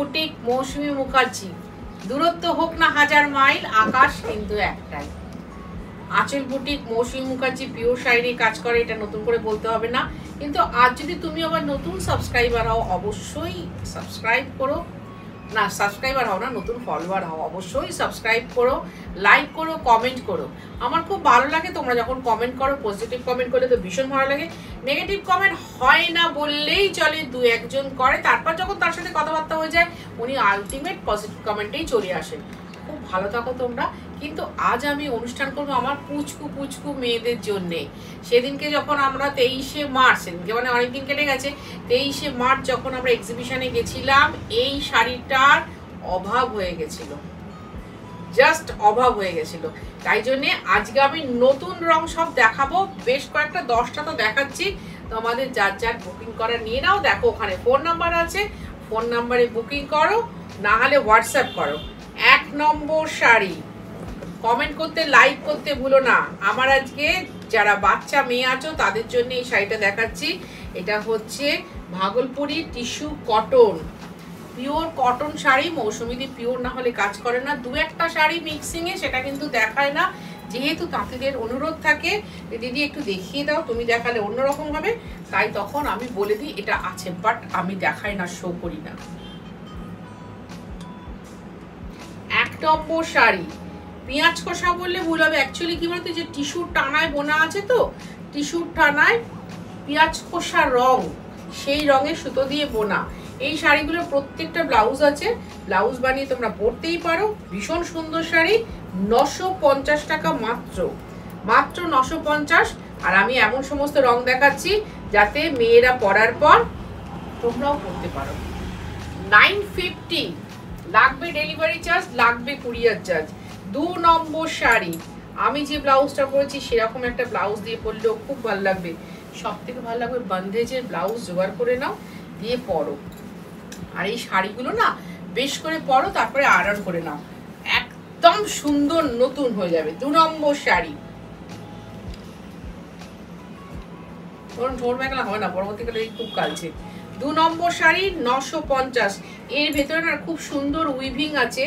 Boutique মৌসুমী মুখার্জি। দূরত্ব হোক না 1000 মাইল, আকাশ কিন্তু একটাই। আঁচল বুটিক মৌসুমী মুখার্জি পিওর শাড়ি কাজ করে, এটা নতুন করে বলতে হবে না। কিন্তু আজ যদি তুমি আবার নতুন সাবস্ক্রাইবার হও, অবশ্যই সাবস্ক্রাইব করো। না, সাবস্ক্রাইবার হও না, নতুন ফলোয়ার হও, অবশ্যই সাবস্ক্রাইব করো, লাইক করো, কমেন্ট করো। আমার খুব ভালো লাগে তোমরা যখন কমেন্ট করো। পজিটিভ কমেন্ট করলে তো ভীষণ ভালো লাগে। নেগেটিভ কমেন্ট হয় না বললেই চলে, 2-1 জন করে, তারপর যখন তার সাথে কথাবার্তা হয়ে যায় উনি আলটিমেট পজিটিভ কমেন্টেই চলে আসেন। খুব ভালো থাকো তোমরা। কিন্তু আজ আমি অনুষ্ঠান করবো আমার পুচকু পুচকু মেয়েদের জন্যে। সেদিনকে যখন আমরা 23শে মার্চ, সেদিনকে মানে অনেকদিন কেটে গেছে, 23শে মার্চ যখন আমরা এক্সিবিশনে গেছিলাম, এই শাড়িটার অভাব হয়ে গেছিল, জাস্ট অভাব হয়ে গেছিল। তাই জন্যে আজকে আমি নতুন রং সব দেখাবো, বেশ কয়েকটা 10টা তো দেখাচ্ছি। তো আমাদের যার যার বুকিং করা নিয়ে নাও। দেখো ওখানে ফোন নাম্বার আছে, ফোন নাম্বারে বুকিং করো, না হলে হোয়াটসঅ্যাপ করো। 1 নম্বর শাড়ি, কমেন্ট করতে, লাইক করতে ভুলো না। আমার আজকে যারা বাচ্চা মেয়ে আছো তাদের জন্য এই শাড়িটা দেখাচ্ছি। এটা হচ্ছে Bhagalpuri tissue cotton, pure cotton sari. মৌসুমীদি পিওর না হলে কাজ করে না। 2-1টা শাড়ি মিক্সিংয়ে, সেটা কিন্তু দেখায় না, যেহেতু তাঁতিদের অনুরোধ থাকে দিদি একটু দেখিয়ে দাও, তুমি দেখালে অন্যরকম হবে, তাই তখন আমি বলে দিই এটা আছে, বাট আমি দেখাই না, শো করি না। 1 নম্বর শাড়ি, পেঁয়াজ কষা বললে ভুল হবে। অ্যাকচুয়ালি কি বলতো, যে টিস্যুর টানায় বোনা আছে, তো টিস্যুর টানায় পেঁয়াজ কষা রং, সেই রঙের সুতো দিয়ে বোনা। এই শাড়িগুলোর প্রত্যেকটা ব্লাউজ আছে, ব্লাউজ বানিয়ে তোমরা পরতেই পারো। ভীষণ সুন্দর শাড়ি, 950 টাকা মাত্র, মাত্র 950। আর আমি এমন সমস্ত রং দেখাচ্ছি যাতে মেয়েরা পরার পর তোমরাও পরতে পারো। 950 লাগবে ডেলিভারি চার্জ, লাগবে কুরিয়ার চার্জ। 2 নম্বর শাড়ি, আমি যে ব্লাউজটা পরেছি সেরকম একটা ব্লাউজ দিয়ে পরলেও খুব ভালো লাগবে। সব থেকে ভালো লাগবে বন্ধেজের ব্লাউজ জোগাড় করে নাও, দিয়ে পরো। আর এই শাড়িগুলো না বেশ করে পরো, তারপরে আয়রন করে নাও, একদম সুন্দর নতুন হয়ে যাবে। 2 নম্বর শাড়ি, ঢোল মেঘলা হয় না, পরবর্তীকালে খুব কালছে। 2 নম্বর শাড়ি 950। এর ভেতরে না খুব সুন্দর উইভিং আছে।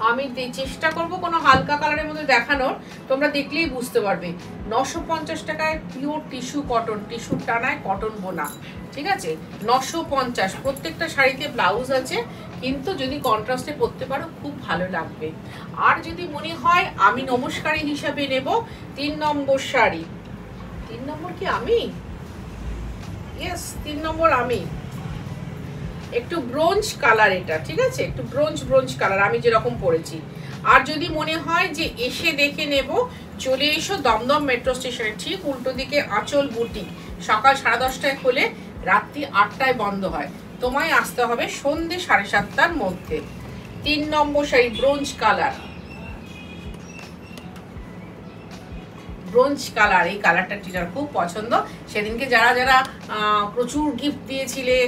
আমি চেষ্টা করব কোনো হালকা কালারের মধ্যে দেখানোর, তোমরা দেখলেই বুঝতে পারবে। 950 টাকায় পিওর টিস্যু কটন, টিস্যুর টানায় কটন বোনা, ঠিক আছে? 950। প্রত্যেকটা শাড়িতে ব্লাউজ আছে, কিন্তু যদি কন্ট্রাস্টে পরতে পারো খুব ভালো লাগবে। আর যদি মনে হয় আমি নমস্কারী হিসাবে নেব, 3 নম্বর শাড়ি। 3 নম্বর কি আমি? ইয়েস, 3 নম্বর আমি। একটু ব্রোঞ্জ কালার এটা, ঠিক আছে? একটু ব্রোঞ্জ কালার, আমি যেরকম পরেছি। আর যদি মনে হয় যে এসে দেখে নেব, চলে এসো দমদম মেট্রো স্টেশনে ঠিক উল্টো দিকে আঁচল বুটিক। সকাল 10:30টায় খোলে, রাত্রি 8টায় বন্ধ হয়। তোমায় আসতে হবে সন্ধ্যে 7:30টার মধ্যে। 3 নম্বর sari bronze colour, bronze colour. এই কালারটা টিচার খুব পছন্দ। সেদিনকে যারা যারা প্রচুর গিফট দিয়েছিলে,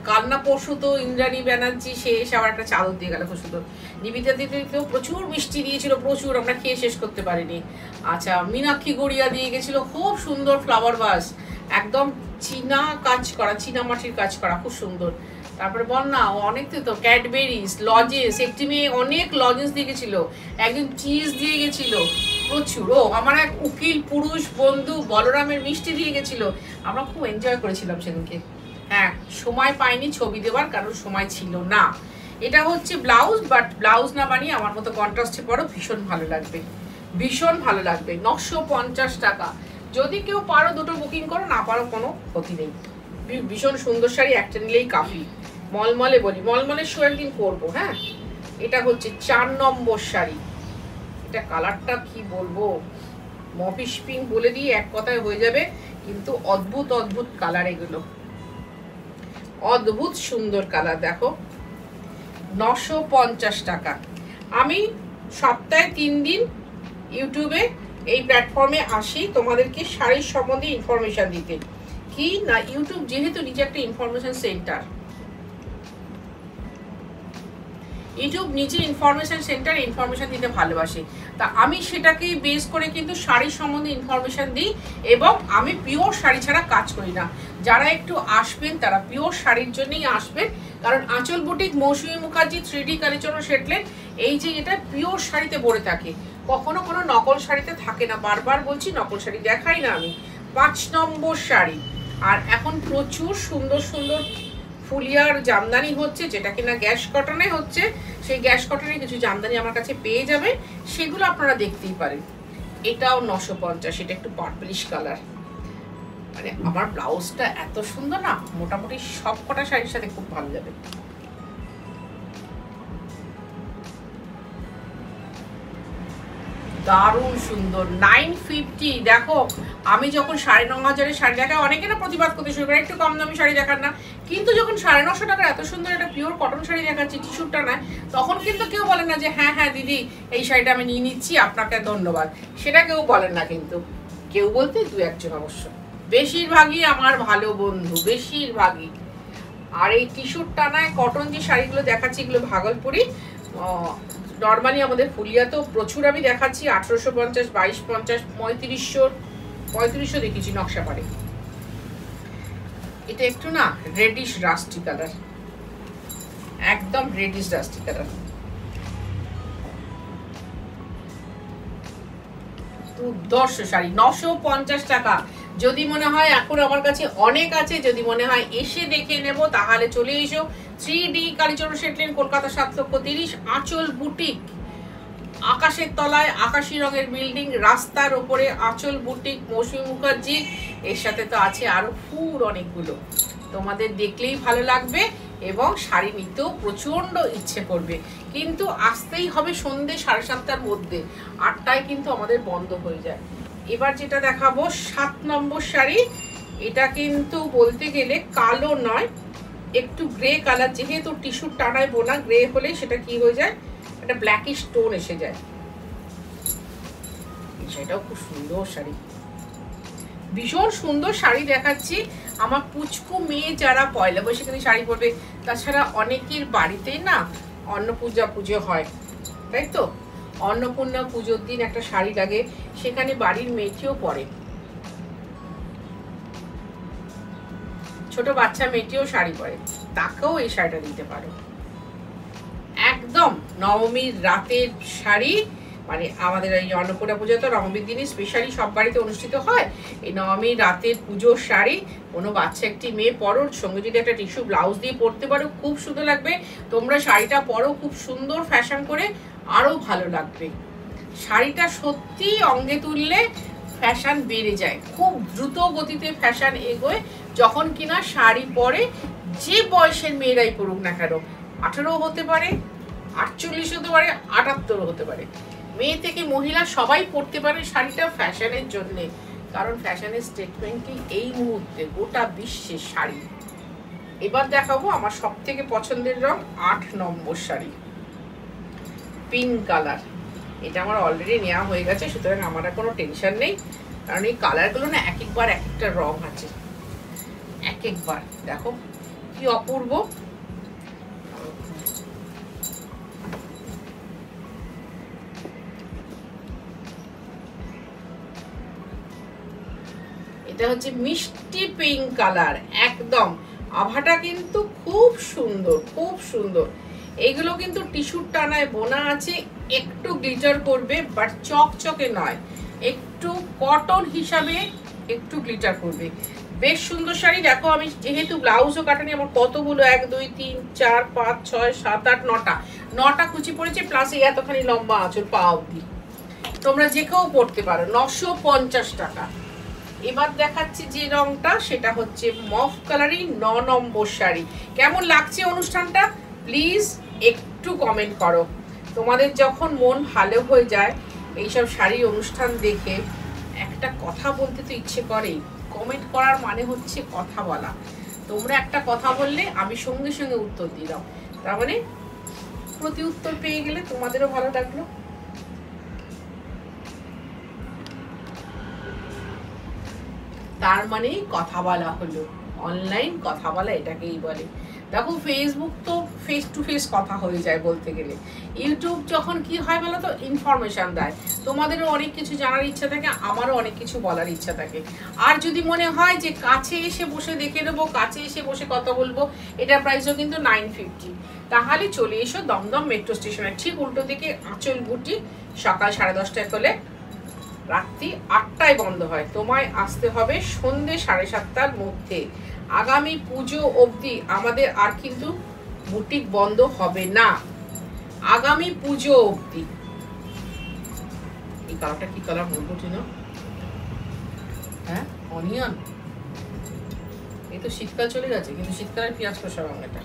কান্না পরশু তো ইন্দ্রাণী ব্যানার্জি, সে এসে আবার একটা চাদর দিয়ে গেল খুব সুন্দর। নিবিতা দিদিতেও প্রচুর মিষ্টি দিয়েছিল, প্রচুর, আমরা খেয়ে শেষ করতে পারিনি। আচ্ছা, মীনাক্ষী গড়িয়া দিয়ে গেছিল খুব সুন্দর ফ্লাওয়ার ভাস, একদম চীনা কাজ করা, চীনা মাটির কাজ করা, খুব সুন্দর। তারপরে বল না, অনেক তো ক্যাডবেরিজ, লজেস, একটি মেয়ে অনেক লজেস দিয়ে গেছিল, একজন চিজ দিয়ে গেছিল প্রচুর। ও আমার এক উকিল পুরুষ বন্ধু বলরামের মিষ্টি দিয়ে গেছিল, আমরা খুব এনজয় করেছিলাম সেদিনকে। হ্যাঁ, সময় পাইনি ছবি দেওয়ার, কারণ সময় ছিল না। এটা হচ্ছে ব্লাউজ, বাট ব্লাউজ না বানিয়ে আমার মতো কন্ট্রাস্টে পরো, ভীষণ ভালো লাগবে, ভীষণ ভালো লাগবে। 950 টাকা। যদি কেউ পারো দুটো বুকিং করো, না পারো কোনো ক্ষতি নেই। ভীষণ সুন্দর শাড়ি, একটা নিলেই কাফি। মলমলে বলি, মলমলের শো একদিন করবো। হ্যাঁ, এটা হচ্ছে 4 নম্বর শাড়ি। এটা কালারটা কি বলবো, মফিস পিঙ্ক বলে দিয়ে এক কথায় হয়ে যাবে, কিন্তু অদ্ভুত অদ্ভুত কালার এগুলো, অদ্ভুত সুন্দর কালার। দেখো, 950 টাকা। আমি সপ্তাহে 3 দিন ইউটিউবে এই প্ল্যাটফর্মে আসি তোমাদেরকে শাড়ির সম্বন্ধে ইনফরমেশন দিতে। কি না, ইউটিউব যেহেতু নিজে একটা ইনফরমেশন সেন্টার, ইউটিউব নিজে ইনফরমেশন সেন্টার, ইনফরমেশন দিতে ভালোবাসে। তা আমি সেটাকেই বেস করে কিন্তু শাড়ির সম্বন্ধে ইনফরমেশন দিই, এবং আমি পিওর শাড়ি ছাড়া কাজ করি না। যারা একটু আসবেন তারা পিওর শাড়ির জন্যই আসবেন, কারণ আঁচল বুটিক মৌসুমী মুখার্জি 3D কালীচরণ সেটলেট এই যে এটা পিওর শাড়িতে ভরে থাকে, কখনো কোনো নকল শাড়িতে থাকে না। বারবার বলছি নকল শাড়ি দেখাই না আমি। 5 নম্বর শাড়ি। আর এখন প্রচুর সুন্দর সুন্দর ফুলিয়ার জামদানি হচ্ছে, যেটা কিনা গ্যাস কটনে হচ্ছে। সেই গ্যাস কটনে কিছু জামদানি আমার কাছে পেয়ে যাবে, সেগুলো আপনারা দেখতেই পারেন। এটাও 950, এটা একটু পার্পলিশ কালার। মানে আমার ব্লাউজটা এত সুন্দর না, মোটামুটি সব কটা শাড়ির সাথে খুব ভালো যাবে। দারুণ সুন্দর, 950। দেখো আমি যখন 9,500 শাড়ি দেখাই, অনেকে না প্রতিবাদ করতে শুরু করে একটু কম দামি শাড়ি দেখার না, কিন্তু যখন 950 টাকার এত সুন্দর একটা পিওর কটন শাড়ি দেখাচ্ছি টিস্যুটা না, তখন কিন্তু কেউ বলে না যে হ্যাঁ হ্যাঁ দিদি এই শাড়িটা আমি নিয়ে নিচ্ছি, আপনাকে ধন্যবাদ। সেটা কেউ বলেন না, কিন্তু কেউ বলতে 2-1 অবশ্য, বেশিরভাগই আমার ভালো বন্ধু, বেশিরভাগই। আর এই টিস্যুর টানায় কটন যে শাড়িগুলো দেখাচ্ছি, এগুলো ভাগলপুরি। নর্মালি আমাদের ফুলিয়াতেও প্রচুর আমি দেখাচ্ছি, 1850, 2250, 3500 দেখেছি নকশা পাড়ে। এটা একটু না রেডিশ রাস্টি কালার, একদম রেডিশ রাস্টি কালার। দুর্ধর্ষ শাড়ি, 950 টাকা। যদি মনে হয় এখন আমার কাছে অনেক আছে, যদি মনে হয় এসে দেখে নেব, তাহলে চলে এসো 3D কালীচরণ সেটলেন, কলকাতা 7,30,000। আঁচল বুটিক, আকাশের তলায় আকাশি রঙের বিল্ডিং, রাস্তার ওপরে আঁচল বুটিক মৌসুমী মুখার্জি। এর সাথে তো আছে আরো ফুল অনেকগুলো, তোমাদের দেখলেই ভালো লাগবে এবং শাড়ি নিতেও প্রচন্ড ইচ্ছে করবে। কিন্তু আসতেই হবে সন্ধ্যে 7:30টার মধ্যে, 8টায় কিন্তু আমাদের বন্ধ হয়ে যায়। এবার যেটা দেখাবো 7 নম্বর শাড়ি। এটা কিন্তু বলতে গেলে কালো নয়, একটু গ্রে কালার, যেহেতু টিস্যুর টানায় বোনা, গ্রে হলে সেটা কি হয়ে যায়, একটা ব্ল্যাকিশ টোন এসে যায়। সেটাও খুব সুন্দর শাড়ি, ভীষণ সুন্দর শাড়ি দেখাচ্ছি। আমার পুচকু মেয়ে যারা পয়লা বৈশাখে শাড়ি পরবে, তাছাড়া অনেকের বাড়িতেই না অন্নপূজা পুজো হয়, তাই তো? অন্নপূর্ণা পুজোর দিন একটা শাড়ি লাগে, সেখানে বাড়ির মেয়েটিও পরে, ছোট বাচ্চা মেয়েটিও শাড়ি পরে, তাকেও এই শাড়িটা দিতে পারো। একদম নবমীর রাতের শাড়ি, মানে আমাদের এই অন্নপূর্ণা পুজো তো নবমীর দিনই স্পেশালি সব বাড়িতে অনুষ্ঠিত হয়। এই নবমীর রাতের পুজোর শাড়ি কোনো বাচ্চা একটি মেয়ে পরো, সঙ্গে যদি একটা টিস্যু ব্লাউজ দিয়ে পরতে পারো, খুব সুন্দর লাগবে। তোমরা শাড়িটা পরো খুব সুন্দর ফ্যাশন করে, আরো ভালো লাগবে। শাড়িটা সত্যি অঙ্গে তুললে ফ্যাশন বেড়ে যায়, খুব দ্রুত গতিতে ফ্যাশন এগোয় যখন কিনা শাড়ি পরে যে বয়সের মেয়েরাই পরুক না কেন, 18 হতে পারে, 48 হতে পারে, 78 হতে পারে, মেয়ে থেকে মহিলা সবাই পরতে পারে শাড়িটা ফ্যাশনের জন্যে। কারণ ফ্যাশনের স্টেটমেন্টই এই মুহূর্তে গোটা বিশ্বের শাড়ি। এবার দেখাবো আমার সব থেকে পছন্দের রং, 8 নম্বর শাড়ি, পিঙ্ক কালার। এটা আমার অলরেডি নেওয়া হয়ে গেছে, সুতরাং আমার আর কোনো টেনশন নেই, কারণ এই কালারগুলো না এক একবার এক একটা রং আছে, এক একবার দেখো কি অপূর্ব। এটা হচ্ছে মিষ্টি পিঙ্ক কালার, একদম আভাটা কিন্তু খুব সুন্দর, খুব সুন্দর। এগুলো কিন্তু টিস্যুর টানায় বোনা আছে, একটু গ্লিটার করবে, বাট চকচকে নয়, একটু কটন হিসাবে একটু গ্লিটার করবে। বেশ সুন্দর শাড়ি। দেখো আমি যেহেতু ব্লাউজও কাটানি, আমার কতগুলো 1 2 3 4 5 6 7 8 9টা কুচি পড়েছে, প্লাস এই এতখানি লম্বা আঁচল পা অবধি। তোমরা যে কেউ পরতে পারো, 950 টাকা। এবার দেখাচ্ছি যে রংটা, সেটা হচ্ছে মফ কালারই 9 নম্বর শাড়ি। কেমন লাগছে অনুষ্ঠানটা প্লিজ একটু কমেন্ট করো। তোমাদের যখন মন ভালো হয়ে যায় এইসব শাড়ির অনুষ্ঠান দেখে, একটা কথা বলতে তো ইচ্ছে করেই। কমেন্ট করার মানে হচ্ছে কথা বলা। তোমরা একটা কথা বললে আমি সঙ্গে সঙ্গে উত্তর দিলাম, তার মানে প্রতি উত্তর পেয়ে গেলে তোমাদেরও ভালো লাগলো। তার মানেই কথা বলা হলো, অনলাইন কথা বলা এটাকেই বলে। দেখো ফেসবুক তো ফেস টু ফেস কথা হয়ে যায় বলতে গেলে, ইউটিউব যখন কি হয় বলো তো, ইনফরমেশন দেয়, তোমাদেরও অনেক কিছু জানার ইচ্ছা থাকে, আমারও অনেক কিছু বলার ইচ্ছা থাকে। আর যদি মনে হয় যে কাছে এসে বসে দেখে নেবো, কাছে এসে বসে কথা বলবো, এটার প্রাইসও কিন্তু 950, তাহলে চলে এসো দমদম মেট্রো স্টেশনের ঠিক উল্টো দিকে আঁচল বুটি, সকাল 10:30টায় খোলে, রাত্রি 8টায় বন্ধ হয়। তোমায় আসতে হবে সন্ধ্যে 7:30টার মধ্যে। আগামী পুজো অবধি আমাদের আর কিন্তু বুটিক বন্ধ হবে না, আগামী পুজো অবধি। এই কালারটা কি কালার বলবো না, হ্যাঁ অনিয়ন, এই তো শীতকাল চলে গেছে, কিন্তু শীতকালের পেঁয়াজ কষা রঙ এটা,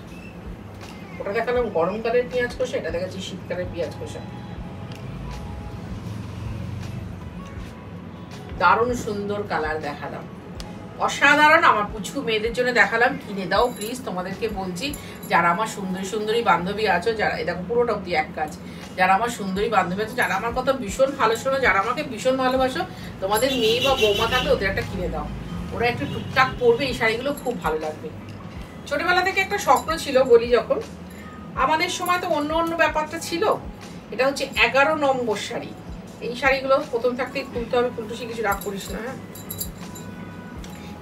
ওটা দেখালাম গরমকালের পেঁয়াজ কষা, এটা দেখাচ্ছি শীতকালের পেঁয়াজ কষা। দারুণ সুন্দর কালার দেখালাম, অসাধারণ। আমার পুচকু মেয়েদের জন্য দেখালাম, কিনে দাও প্লিজ, তোমাদেরকে বলছি। যারা আমার সুন্দরী সুন্দরী বান্ধবী আছো, যারা দেখো পুরোটা অব্দি এক কাজ, যারা আমার সুন্দরী বান্ধবী আছো, যারা আমার কথা ভীষণ ভালো শোনো, যারা আমাকে ভীষণ ভালোবাসো, তোমাদের মেয়ে বা বৌমা থাকলে ওদের একটা কিনে দাও, ওরা একটু টুকটাক পরবে, এই শাড়িগুলো খুব ভালো লাগবে। ছোটবেলা থেকে একটা স্বপ্ন ছিল, বলি যখন আমাদের সময় তো অন্য অন্য ব্যাপারটা ছিল, এটা হচ্ছে 11 নম্বর শাড়ি। এই শাড়িগুলো প্রথম থাকতেই তুলতে হবে, ফুলটুসি কিছু রাগ করিস না, হ্যাঁ।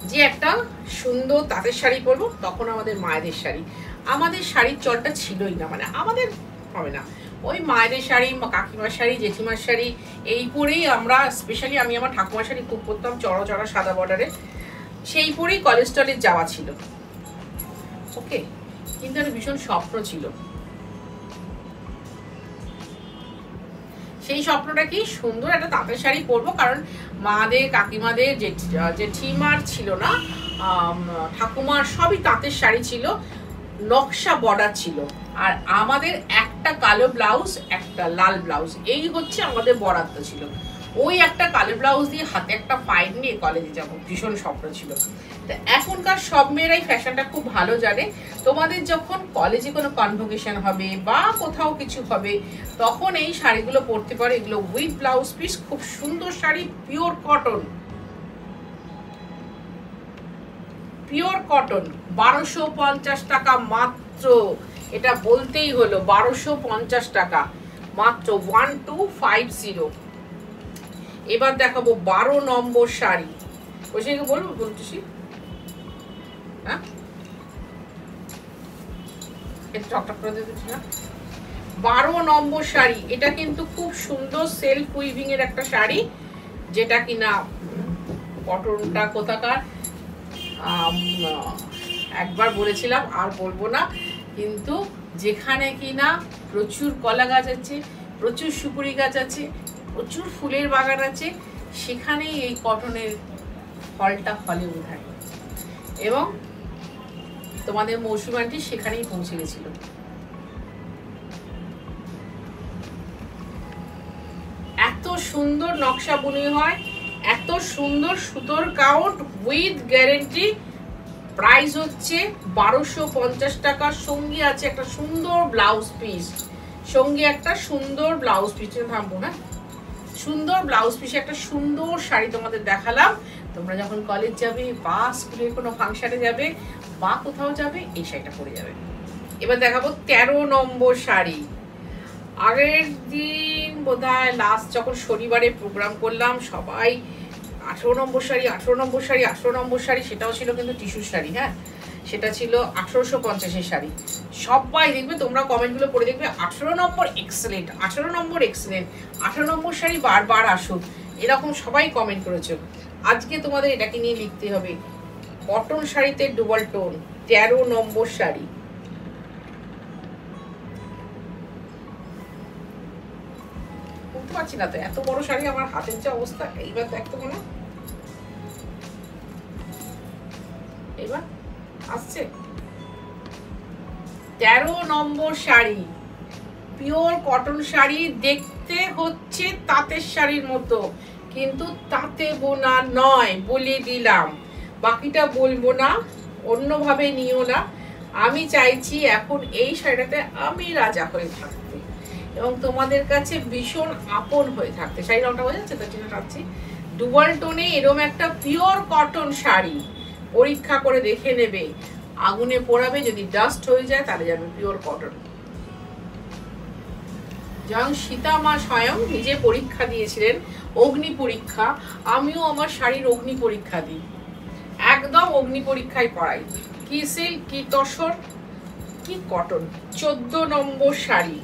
যে একটা সুন্দর তাঁতের শাড়ি পরবো, তখন আমাদের মায়েদের শাড়ি, আমাদের শাড়ির চলটা ছিলই না, মানে আমাদের হবে না, ওই মায়েদের শাড়ি, কাকিমার শাড়ি, জেঠিমার শাড়ি, এই পরেই আমরা, স্পেশালি আমি আমার ঠাকুমার শাড়ি খুব পরতাম, চড়া চড়া সাদা বর্ডারে, সেই পরেই কলেজ টলেজ যাওয়া ছিল, ওকে। কিন্তু একটা ভীষণ স্বপ্ন ছিল, সেই স্বপ্নটা কি সুন্দর একটা তাঁতের শাড়ি পরবো, কারণ মাদের, কাকিমাদের, জেঠিমার ছিল না, ঠাকুমার সবই তাঁতের শাড়ি ছিল, নকশা বর্ডার ছিল, আর আমাদের একটা কালো ব্লাউজ, একটা লাল ব্লাউজ, এই হচ্ছে আমাদের বরাদ্দ ছিল। ওই একটা কালো ব্লাউজ দিয়ে হাতে একটা ফাইল নিয়ে কলেজে যাবো, ভীষণ স্বপ্ন ছিল। তো এখনকার সব মেয়েরাই ফ্যাশনটা খুব ভালো জানে, তোমাদের যখন কলেজে কোনো কনভোকেশন হবে বা কোথাও কিছু হবে, তখন এই শাড়িগুলো পরতে পারে, এগুলো উইথ ব্লাউজ পিস, খুব সুন্দর sari, pure cotton, pure cotton, 1250 টাকা মাত্র, এটা বলতেই হলো, 1250 টাকা মাত্র, 1250। এবার দেখাবো 12 নম্বর শাড়ি, বসে বলবো বলতেছি, হ্যাঁ এটা টকটক করে দিচ্ছি না। 12 নম্বর শাড়ি, এটা কিন্তু খুব সুন্দর সেলফ উইভিং এর একটা শাড়ি, যেটা কিনা কটনটা কোথাকার একবার বলেছিলাম, আর বলবো না, কিন্তু যেখানে কিনা প্রচুর কলা গাছ আছে, প্রচুর সুপুরি গাছ আছে, প্রচুর ফুলের বাগান আছে, সেখানেই এই কটনের ফলটা ফলে উঠায়, এবং তোমাদের মৌসুমী আন্টি সেখানেই পৌঁছে গেছিল। এত সুন্দর নকশা বুনি হয়, এত সুন্দর সুতোর কাউন্ট, উইথ গ্যারেন্টি, প্রাইস হচ্ছে 1250 টাকা। সঙ্গে আছে একটা সুন্দর ব্লাউজ পিস, সঙ্গে একটা সুন্দর ব্লাউজ পিস, থামবো না, সুন্দর ব্লাউজ পিস, একটা সুন্দর শাড়ি তোমাদের দেখালাম। তোমরা যখন কলেজ যাবে বা স্কুলের কোনো ফাংশনে যাবে বা কোথাও যাবে, এই শাড়িটা পরে যাবে। এবার দেখাবো 13 নম্বর শাড়ি। আগের দিন বোধহয় লাস্ট যখন শনিবারে প্রোগ্রাম করলাম, সবাই 18 নম্বর শাড়ি, 18 নম্বর শাড়ি, 18 নম্বর শাড়ি, সেটাও ছিল কিন্তু টিস্যুর শাড়ি, হ্যাঁ, সেটা ছিল 1850-এর শাড়ি। সবাই দেখবে, তোমরা কমেন্টগুলো পড়ে দেখবে, 18 নম্বর এক্সেলেন্ট, 18 নম্বর এক্সেলেন্ট, 18 নম্বর শাড়ি বারবার আসুক, এরকম সবাই কমেন্ট করেছো। আজকে তোমাদের এটাকে নিয়ে লিখতে হবে, কটন শাড়িতে ডুবল টোন, 13 নম্বর শাড়ি। বুঝতে পারছি না তো, এত বড় শাড়ি আমার হাতের যে অবস্থা, এইবার দেখতো মনে, এবার আসছে 13 নম্বর শাড়ি, পিওর কটন শাড়ি, দেখতে হচ্ছে তাঁতের শাড়ির মতো, কিন্তু তাঁতে বোনা নয়, বলে দিলাম, বাকিটা বলবো না, অন্যভাবে নিও না। আমি চাইছি এখন এই শাড়িটাতে আমি রাজা হয়ে থাকতে, এবং তোমাদের কাছে ভীষণ আপন হয়ে থাকতে। শাড়ি রংটা বোঝা যাচ্ছে তো, যেটা রাখছি ডুবল টোনে, এরকম একটা পিওর কটন শাড়ি পরীক্ষা করে দেখে নেবে, আগুনে পোড়াবে, যদি ডাস্ট হয়ে যায় তাহলে যাবে পিওর কটন। যেমন সীতা মা স্বয়ং নিজে পরীক্ষা দিয়েছিলেন, অগ্নি পরীক্ষা, আমিও আমার শাড়ির অগ্নি পরীক্ষা দিই, একদম অগ্নি পরীক্ষায় পড়াই। কি সিল্ক, কি তসর, কি কটন। 14 নম্বর শাড়ি,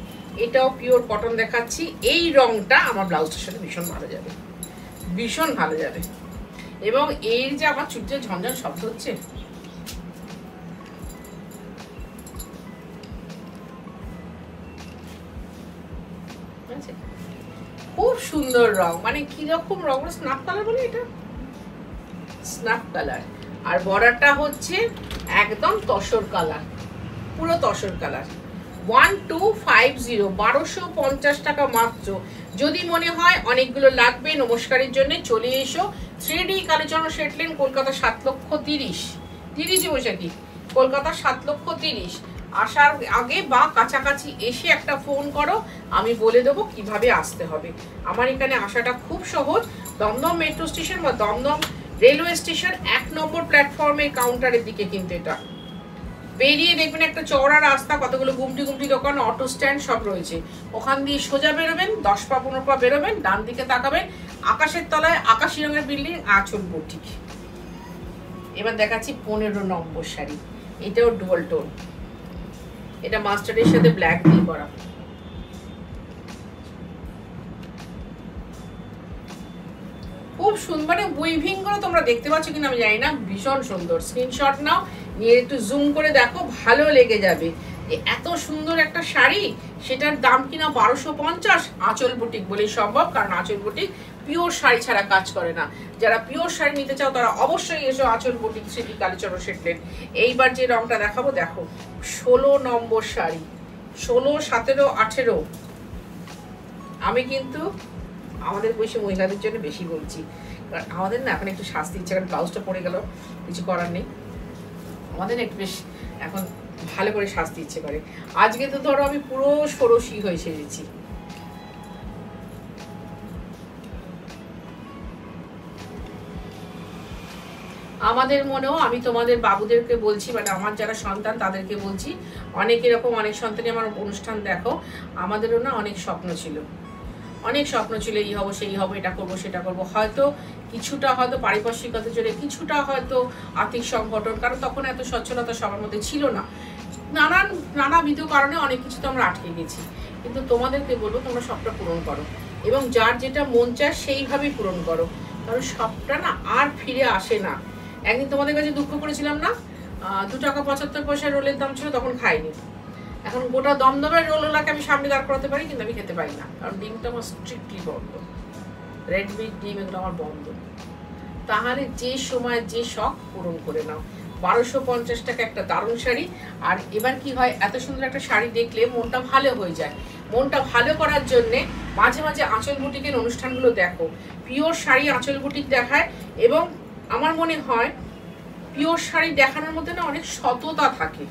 এটাও পিওর কটন দেখাচ্ছি। এই রংটা আমার ব্লাউজটার সাথে ভীষণ ভালো যাবে, ভীষণ ভালো যাবে। এবং এই যে আমার চুটিতে ঝনঝন শব্দ হচ্ছে, খুব সুন্দর রং। মানে কিরকম রং, স্নাপ কালার বলে এটা, স্নাপ কালার। আর বর্ডারটা হচ্ছে একদম তসর কালার, পুরো তসর কালার। 1250, 1250 টাকা মাত্র। যদি মনে হয় অনেকগুলো লাগবে নমস্কারের জন্য, চলে এসো 3D Kalicharan set lane, Kolkata 7,30,000 বৈশাখী, কলকাতা 7,30,000। আসার আগে বা কাছাকাছি এসে একটা ফোন করো, আমি বলে দেবো কিভাবে আসতে হবে। আমার এখানে আসাটা খুব সহজ, দমদম মেট্রো স্টেশন বা দমদম রেলওয়ে স্টেশন 1 নম্বর প্ল্যাটফর্মের কাউন্টারের দিকে। কিন্তু এটা বেরিয়ে দেখবেন একটা চওড়া রাস্তা, কতগুলো গুমটি গুমটি দোকান, অটো স্ট্যান্ড সব রয়েছে। ওখান দিয়ে সোজা বেরোবেন, 10 পা 15 পা বেরোবেন, ডান দিকে তাকাবেন, আকাশের তলায় আকাশি রঙের বিল্ডিং, আঁচল বুটিক। এবার দেখাচ্ছি 15 নম্বর শাড়ি, এটাও ডুয়াল টোন, এটা মাস্টার্ডের সাথে ব্ল্যাক দিয়ে করা। খুব সুন্দর, মানে উইভিং গুলো তোমরা দেখতে পাচ্ছ কিনা আমি জানি না, ভীষণ সুন্দর। স্ক্রিনশট নাও, নিয়ে একটু জুম করে দেখো, ভালো লেগে যাবে। এত সুন্দর একটা শাড়ি, সেটার দাম কিনা 1250। আঁচল বুটিক বলেই সম্ভব, কারণ আঁচল বুটিক পিওর শাড়ি ছাড়া কাজ করে না। যারা পিওর শাড়ি নিতে চাও তারা অবশ্যই এসো আঁচল boutique, 3D Kalicharan set lane. এইবার যে রংটা দেখাবো দেখো, 16 নম্বর শাড়ি, 16, 17, 18। আমি কিন্তু আমাদের বয়সী মহিলাদের জন্য বেশি বলছি, কারণ আমাদের না এখন একটু শাস্তি ইচ্ছে, কারণ ব্লাউজটা পরে গেল, কিছু করার নেই, আমাদের একটু বেশ এখন ভালো করে শাস্তি ইচ্ছে করে। আজকে তো ধরো আমি পুরো ষোড়শী হয়ে সেজেছি। আমাদের মনেও, আমি তোমাদের বাবুদেরকে বলছি, মানে আমার যারা সন্তান তাদেরকে বলছি, অনেক এরকম অনেক সন্তানই আমার অনুষ্ঠান দেখো, আমাদেরও না অনেক স্বপ্ন ছিল, অনেক স্বপ্ন ছিল, এই হবো সেই হবো, এটা করবো সেটা করবো। হয়তো কিছুটা হয়তো পারিপার্শ্বিকতার জন্য, কিছুটা হয়তো আর্থিক সংগঠন, কারণ তখন এত সচ্ছলতা সবার মধ্যে ছিল না, নানাবিধ কারণে অনেক কিছু তো আমরা আটকে গেছি। কিন্তু তোমাদেরকে বলবো, তোমরা সবটা পূরণ করো, এবং যার যেটা মন চায় সেইভাবেই পূরণ করো, কারণ সবটা না আর ফিরে আসে না। একদিন তোমাদের কাছে দুঃখ করেছিলাম না, 2 টাকা 75 পয়সা রোলের দাম ছিল, তখন খাইনি। এখন গোটা দমদমের রোলওয়ালাকে আমি সামনে দাঁড় করাতে পারি, কিন্তু আমি খেতে পারি না, কারণ ডিমটা আমার স্ট্রিক্টলি বন্ধ, রেড মিট ডিম এগুলো আমার বন্ধ। তাহলে যে সময় যে শখ পূরণ করে নাও। 1250 টাকা একটা দারুণ শাড়ি। আর এবার কি হয়, এত সুন্দর একটা শাড়ি দেখলে মনটা ভালো হয়ে যায়। মনটা ভালো করার জন্যে মাঝে মাঝে আঁচল বুটিকের অনুষ্ঠানগুলো দেখো, পিওর শাড়ি আঁচল বুটিক দেখায়, এবং আমার মনে হয় পিওর শাড়ি দেখানোর মধ্যে না অনেক সততা থাকে।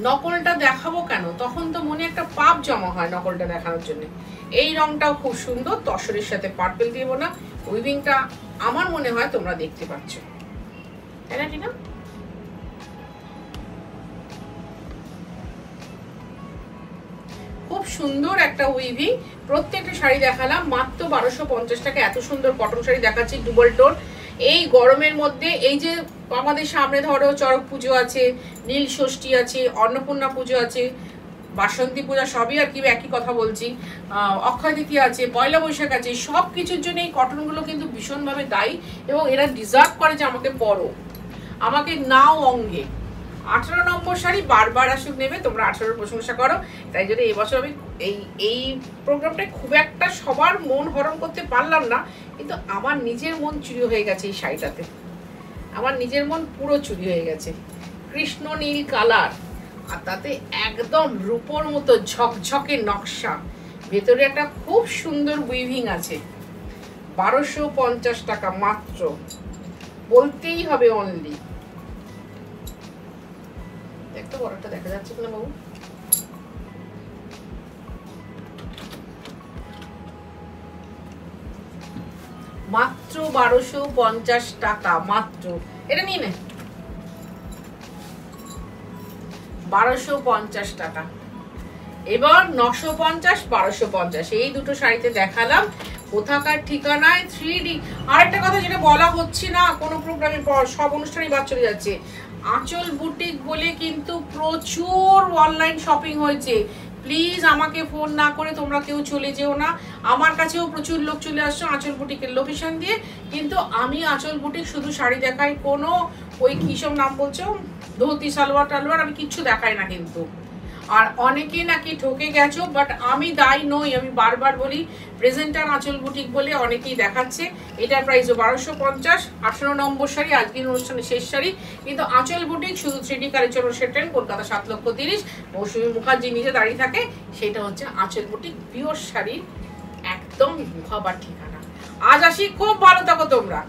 নকলটা দেখাবো কেন, তখন তো মনে একটা পাপ জমা হয় নকলটা দেখানোর জন্য। এই রংটাও খুব সুন্দর, তসরের সাথে পার্পল দিব না, উইভিংটা আমার মনে হয় তোমরা দেখতে পাচ্ছ, তাই না টিনা? খুব সুন্দর একটা উইভিং। প্রত্যেকটা শাড়ি দেখালাম মাত্র 1250 টাকা। এত সুন্দর কটন শাড়ি দেখাচ্ছি, ডুবল টোন। এই গরমের মধ্যে, এই যে আমাদের সামনে ধরো চড়ক পুজো আছে, নীল ষষ্ঠী আছে, অন্নপূর্ণা পুজো আছে, বাসন্তী পূজা, সবই আর কি একই কথা বলছি, অক্ষয় তৃতীয়া আছে, পয়লা বৈশাখ আছে, সব কিছুর জন্য এই কটনগুলো কিন্তু ভীষণভাবে দায়ী, এবং এরা ডিজার্ভ করে যে আমাকে পরো, আমাকে নাও অঙ্গে। 18 নম্বর শাড়ি বারবার আসুক নেবে, তোমরা 18 প্রশংসা করো। তাই জন্য এবছর আমি এই প্রোগ্রামটায় খুব একটা সবার মন হরণ করতে পারলাম না, কিন্তু আমার নিজের মন চুরি হয়ে গেছে এই শাড়িটাতে, আমার নিজের মন পুরো চুরি হয়ে গেছে। কৃষ্ণ নীল কালার, আর তাতে একদম রূপোর মতো ঝকঝকে নকশা, ভেতরে একটা খুব সুন্দর উইভিং আছে। 1250 টাকা মাত্র, বলতেই হবে অনলি। দেখতো বড়টা দেখা যাচ্ছে কিনা বাবু? মাত্র 1250 টাকা মাত্র। এটা নিয়ে নে, 1250 টাকা। এবার 950, 1250 এই দুটো শাড়িতে দেখালাম। কোথাকার ঠিকানায় 3D। আরেকটা কথা যেটা বলা হচ্ছে না কোনো প্রোগ্রামে, সব অনুষ্ঠানেই বাদ চলে যাচ্ছে, আঁচল বুটিক বলে কিন্তু প্রচুর অনলাইন শপিং হয়েছে। প্লিজ আমাকে ফোন না করে তোমরা কেউ চলে যেও না। আমার কাছেও প্রচুর লোক চলে আসছে আঁচল বুটিকের লোকেশন দিয়ে, কিন্তু আমি আঁচল বুটিক শুধু শাড়ি দেখাই, কোনো ওই কিসব নাম বলছো ধুতি সালোয়ার টালোয়ার আমি কিচ্ছু দেখাই না কিন্তু। আর অনেকে নাকি ঠকে গেছো, বাট আমি দায়ী নই। আমি বারবার বলি প্রেজেন্টার আঁচল বুটিক বলে অনেকেই দেখাচ্ছে। এটার প্রাইসও 1250, 18 নম্বর শাড়ি, আজকের অনুষ্ঠানে শেষ শাড়ি। কিন্তু আঁচল বুটিক শুধু 3D কালেকশন সেটেন, কলকাতা 7,30,000। মৌসুমী মুখার্জি নিজে দাঁড়িয়ে থাকে, সেটা হচ্ছে আঁচল বুটিক পিওর শাড়ির একদম মুখাবার ঠিকানা। আজ আসি, খুব ভালো থাকো তোমরা।